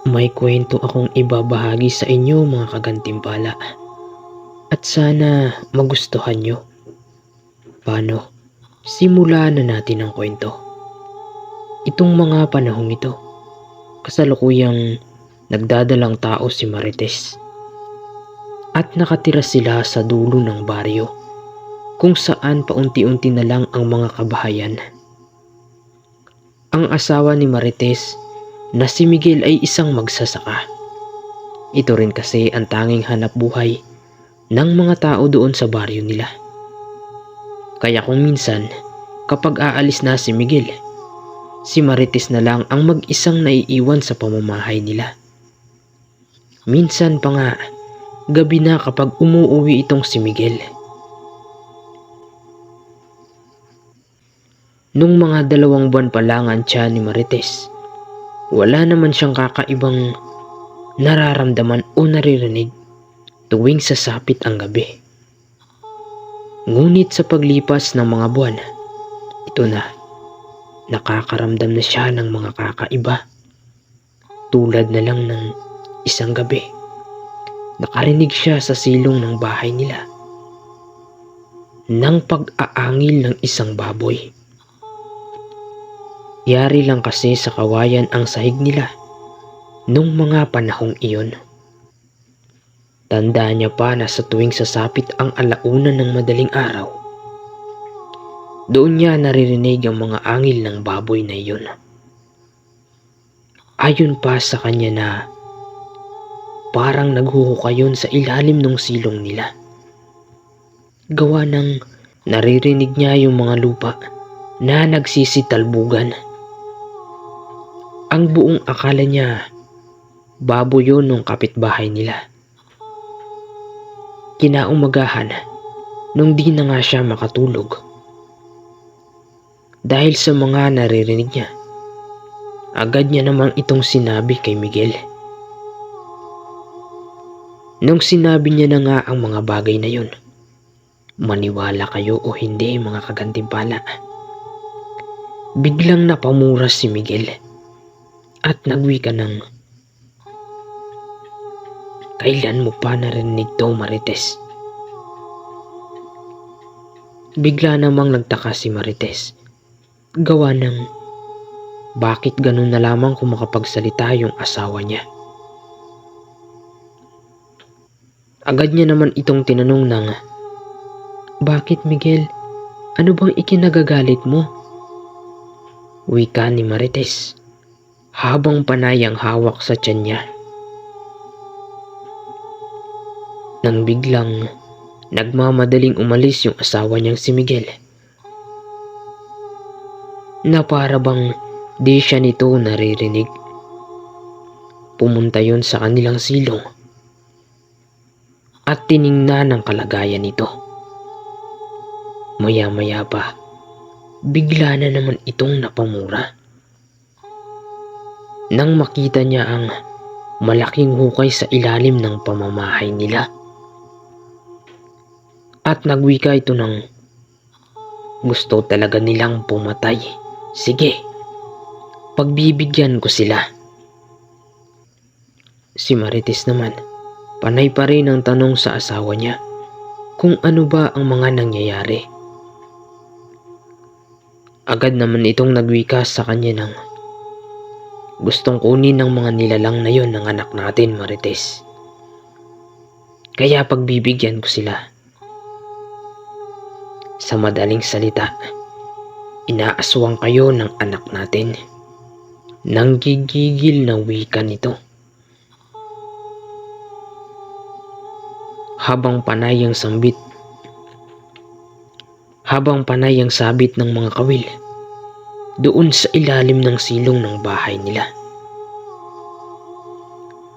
May kwento akong ibabahagi sa inyo mga kagantimpala at sana magustuhan nyo. Paano? Simulan na natin ang kwento. Itong mga panahong ito, kasalukuyang nagdadalang tao si Marites at nakatira sila sa dulo ng baryo kung saan paunti-unti na lang ang mga kabahayan. Ang asawa ni Marites na si Miguel ay isang magsasaka. Ito rin kasi ang tanging hanap buhay ng mga tao doon sa baryo nila. Kaya kung minsan, kapag aalis na si Miguel, si Marites na lang ang mag-isang naiiwan sa pamamahay nila. Minsan pa nga, gabi na kapag umuuwi itong si Miguel. Nung mga 2 buwan pa lang ang tiyan ni Marites, wala naman siyang kakaibang nararamdaman o naririnig tuwing sasapit ang gabi. Ngunit sa paglipas ng mga buwan, ito na, nakakaramdam na siya ng mga kakaiba. Tulad na lang ng isang gabi, nakarinig siya sa silong ng bahay nila ng pag-aangil ng isang baboy. Yari lang kasi sa kawayan ang sahig nila nung mga panahong iyon. Tandaan niya pa na sa tuwing sasapit ang alauna ng madaling araw, doon niya naririnig ang mga angil ng baboy na iyon. Ayon pa sa kanya na parang naghuhukayon sa ilalim ng silong nila. Gawa ng naririnig niya yung mga lupa na nagsisitalbugan. Ang buong akala niya, baboy yun nung kapitbahay nila. Kinaumagahan, nung di na nga siya makatulog. Dahil sa mga naririnig niya, agad niya namang itong sinabi kay Miguel. Nung sinabi niya na nga ang mga bagay na yun, maniwala kayo o hindi mga kagantimpala, biglang napamura si Miguel at nagwika ng, "Kailan mo pa narinig to, Marites?" Bigla namang nagtaka si Marites, gawa ng bakit ganun na lamang kung makapagsalita yung asawa niya. Agad niya naman itong tinanong ng, "Bakit, Miguel? Ano bang ikinagagalit mo?" Wika ni Marites habang panay ang hawak sa tiyan niya. Nang biglang nagmamadaling umalis yung asawa niyang si Miguel, na para bang di siya nito naririnig. Pumunta yun sa kanilang silong at tiningnan ang kalagayan nito. Maya-maya pa, bigla na naman itong napamura. Nang makita niya ang malaking hukay sa ilalim ng pamamahay nila. At nagwika ito ng, gusto talaga nilang pumatay. Sige, pagbibigyan ko sila. Si Marites naman, panay pa rin ang tanong sa asawa niya kung ano ba ang mga nangyayari. Agad naman itong nagwika sa kanya ng, gustong kunin ng mga nilalang na yon ng anak natin, Marites. Kaya pagbibigyan ko sila. Sa madaling salita, inaaswang kayo ng anak natin. Nanggigigil na wika nito. Habang panay ang sabit ng mga kawil doon sa ilalim ng silong ng bahay nila.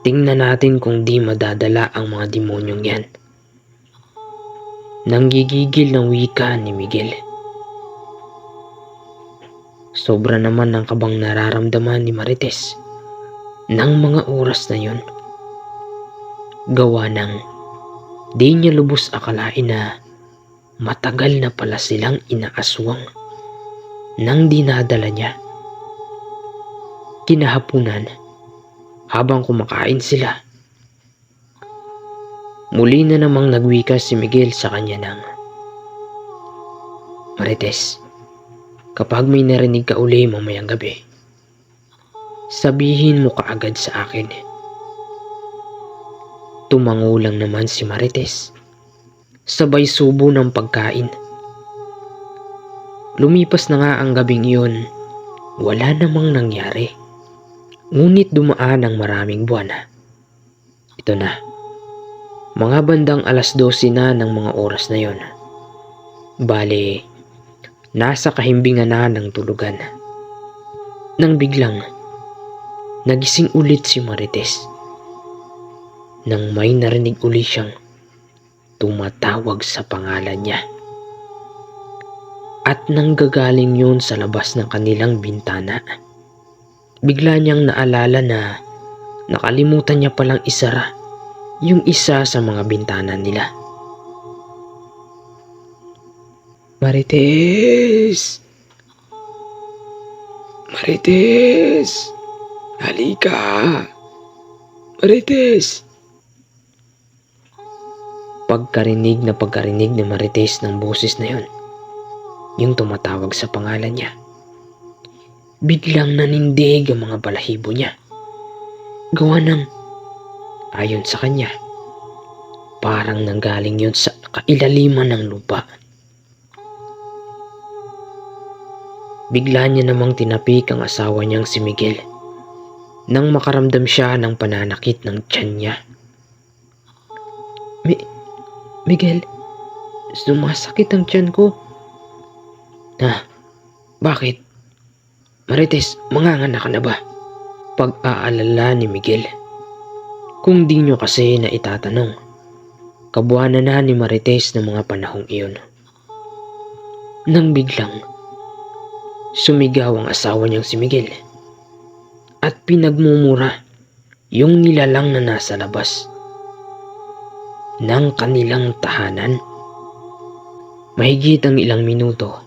Tingnan natin kung di madadala ang mga demonyong yan. Nanggigigil ng wika ni Miguel. Sobra naman ng kabang nararamdaman ni Marites ng mga oras na yun. Gawa ng di niya lubos akalain na matagal na pala silang inaaswang nang dinadala niya. Kinahapunan, habang kumakain sila. Muli na namang nagwika si Miguel sa kanya ng, "Marites, kapag may narinig ka uli mamayang gabi, sabihin mo kaagad sa akin." Tumango lang naman si Marites, sabay subo ng pagkain. Lumipas na nga ang gabing iyon, wala namang nangyari. Ngunit dumaan ang maraming buwan. Ito na, mga bandang 12:00 na ng mga oras na yon. Bale, nasa kahimbingan na ng tulugan. Nang biglang, nagising ulit si Marites. Nang may narinig uli siyang tumatawag sa pangalan niya. At nanggagaling yun sa labas ng kanilang bintana. Bigla niyang naalala na nakalimutan niya palang isara yung isa sa mga bintana nila. "Marites! Marites! Halika! Marites!" Pagkarinig ni Marites ng boses na yon, yung tumatawag sa pangalan niya, biglang nanindig ang mga balahibo niya. Gawa ng, ayon sa kanya, parang nanggaling yun sa kailaliman ng lupa. Bigla niya namang tinapik ang asawa niyang si Miguel nang makaramdam siya ng pananakit ng tiyan niya. Miguel, sumasakit ang tiyan ko." Bakit? Marites, manganganak ka na ba?" Pag-aalala ni Miguel. Kung di nyo kasi na itatanong, kabuwanan na ni Marites ng mga panahong iyon. Nang biglang, sumigaw ang asawa niyang si Miguel at pinagmumura yung nilalang na nasa labas ng kanilang tahanan. Mahigit ang ilang minuto,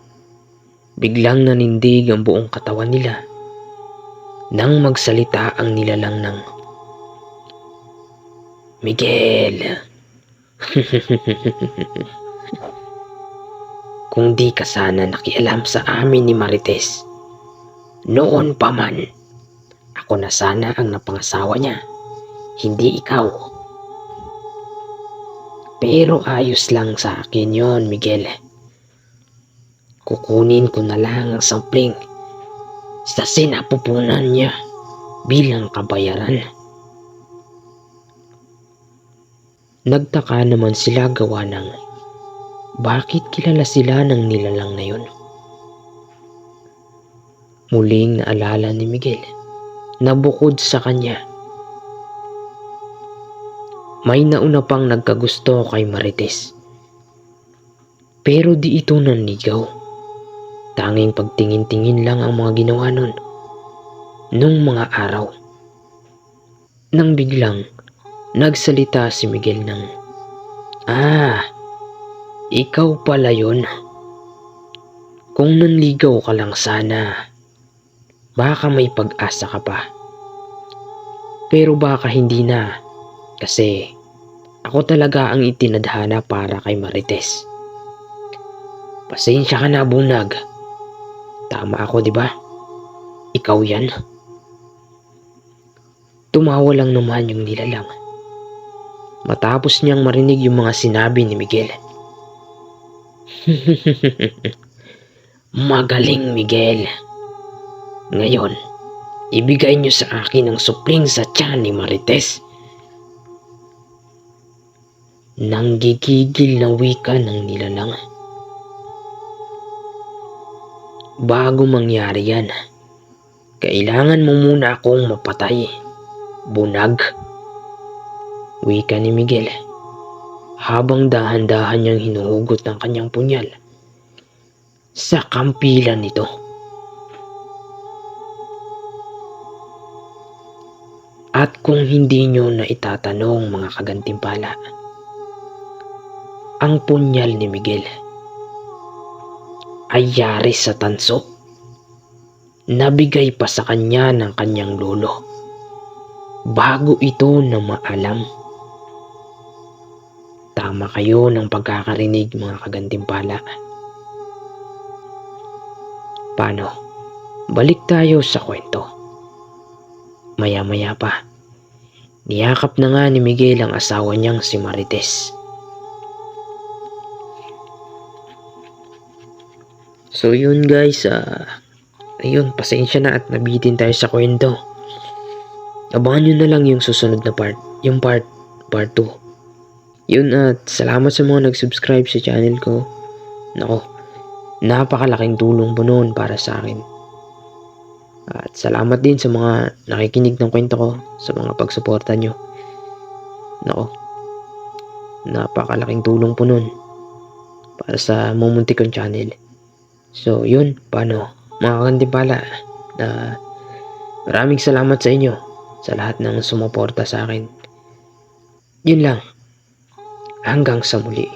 biglang nanindig ang buong katawan nila nang magsalita ang nilalang ng, "Miguel, kung di ka sana nakialam sa amin ni Marites, noon pa man, ako na sana ang napangasawa niya, hindi ikaw. Pero ayos lang sa akin yon, Miguel. Kukunin ko na lang ang sampling sa sinapupunan niya bilang kabayaran." Nagtaka naman sila gawa ng bakit kilala sila ng nilalang na yun. Muling naalala ni Miguel na bukod sa kanya, may nauna pang nagkagusto kay Marites. Pero di ito nanligaw. Tanging pagtingin-tingin lang ang mga ginawa nun nung mga araw. Nang biglang nagsalita si Miguel ng, ikaw pala yun. Kung nanligaw ka lang sana, baka may pag-asa ka pa. Pero baka hindi na, kasi ako talaga ang itinadhana para kay Marites. Pasensya ka na, bunag. Tama ako, di ba? Ikaw yan." Tumawa lang naman yung nilalang matapos niyang marinig yung mga sinabi ni Miguel. "Magaling, Miguel. Ngayon, ibigay niyo sa akin ang supling sa tiyan ni Marites." Nanggigigil na wika ng nilalang. "Bago mangyari yan, kailangan mo muna akong mapatay, bunag," wika ni Miguel habang dahan-dahan niyang hinuhugot ang kanyang punyal sa kampilan nito. At kung hindi nyo na itatanong, mga kagantimpala, ang punyal ni Miguel ay yari sa tanso. Nabigay pa sa kanya ng kanyang lolo bago ito na maalam. Tama kayo ng pagkakarinig mga kagantimpala. Paano? Balik tayo sa kwento. Maya-maya pa, niyakap na nga ni Miguel ang asawa niyang si Marites. So yun guys, ayun, pasensya na at nabitin tayo sa kwento. Abangan nyo na lang yung susunod na part, yung part 2. Yun, at salamat sa mga nag-subscribe sa channel ko. Nako, napakalaking tulong po noon para sa akin. At salamat din sa mga nakikinig ng kwento ko, sa mga pagsuporta nyo. Nako, napakalaking tulong po noon para sa mumuntik kong channel. So yun, paano mga kagantimpala, maraming salamat sa inyo, sa lahat ng sumuporta sa akin. Yun lang, hanggang sa muli.